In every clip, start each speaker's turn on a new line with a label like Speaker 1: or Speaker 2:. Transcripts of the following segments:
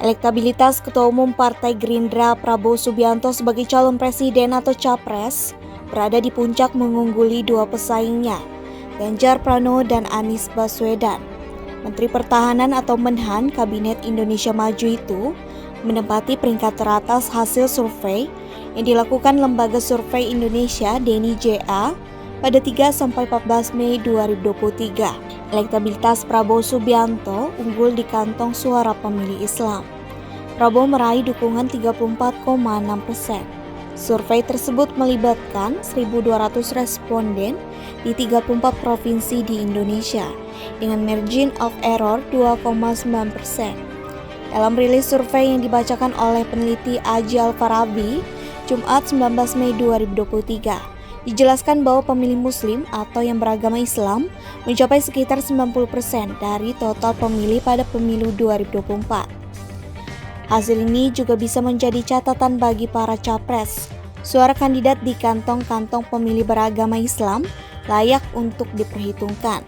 Speaker 1: Elektabilitas Ketua Umum Partai Gerindra Prabowo Subianto sebagai calon presiden atau capres berada di puncak mengungguli dua pesaingnya, Ganjar Pranowo dan Anies Baswedan. Menteri Pertahanan atau Menhan Kabinet Indonesia Maju itu menempati peringkat teratas hasil survei yang dilakukan Lembaga Survei Indonesia (DNI-JA) pada 3-14 Mei 2023. Elektabilitas Prabowo Subianto unggul di kantong suara pemilih Islam. Prabowo meraih dukungan 34,6%. Survei tersebut melibatkan 1.200 responden di 34 provinsi di Indonesia dengan margin of error 2,9%. Dalam rilis survei yang dibacakan oleh peneliti Aji Al-Farabi, Jumat 19 Mei 2023, dijelaskan bahwa pemilih Muslim atau yang beragama Islam mencapai sekitar 90% dari total pemilih pada pemilu 2024. Hasil ini juga bisa menjadi catatan bagi para capres. Suara kandidat di kantong-kantong pemilih beragama Islam layak untuk diperhitungkan.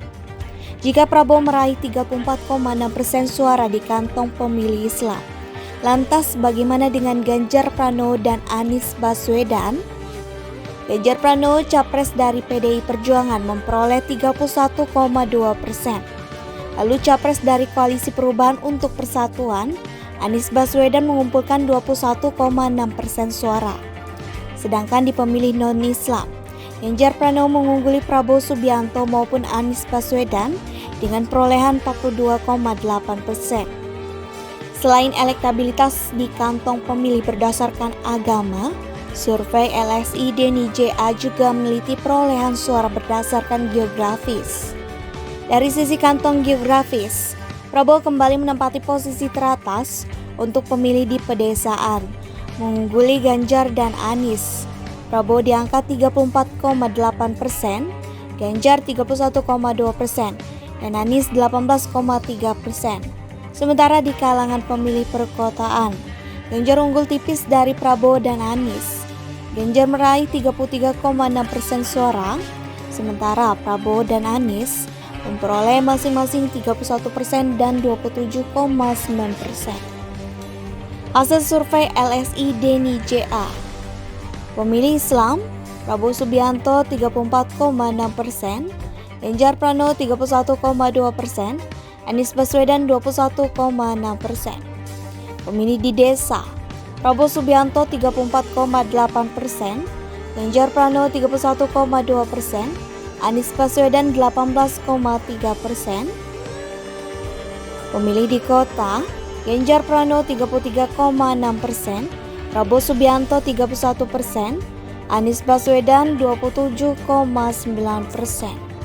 Speaker 1: Jika Prabowo meraih 34,6% suara di kantong pemilih Islam, lantas bagaimana dengan Ganjar Pranowo dan Anies Baswedan? Ganjar Pranowo, capres dari PDI Perjuangan, memperoleh 31,2%. Lalu capres dari Koalisi Perubahan untuk Persatuan, Anies Baswedan mengumpulkan 21,6% suara. Sedangkan di pemilih non-Islam, Ganjar Pranowo mengungguli Prabowo Subianto maupun Anies Baswedan dengan perolehan 42,8%. Selain elektabilitas di kantong pemilih berdasarkan agama, survei LSI DNI-JA juga meneliti perolehan suara berdasarkan geografis. Dari sisi kantong geografis, Prabowo kembali menempati posisi teratas untuk pemilih di pedesaan, mengungguli Ganjar dan Anies. Prabowo di angka 34,8%, Ganjar 31,2%, dan Anies 18,3%. Sementara di kalangan pemilih perkotaan, Ganjar unggul tipis dari Prabowo dan Anies. Ganjar meraih 33,6% suara, sementara Prabowo dan Anies memperoleh masing-masing 31% dan 27,9%. Hasil survei LSI DNI-JA. Pemilih Islam, Prabowo Subianto 34,6%, Ganjar Pranowo 31,2%, Anies Baswedan 21,6%. Pemilih di desa, Prabowo Subianto 34,8%, Ganjar Pranowo 31,2%, Anies Baswedan 18,3%. Pemilih di kota, Ganjar Pranowo 33,6%, Prabowo Subianto 31%, Anies Baswedan 27,9%.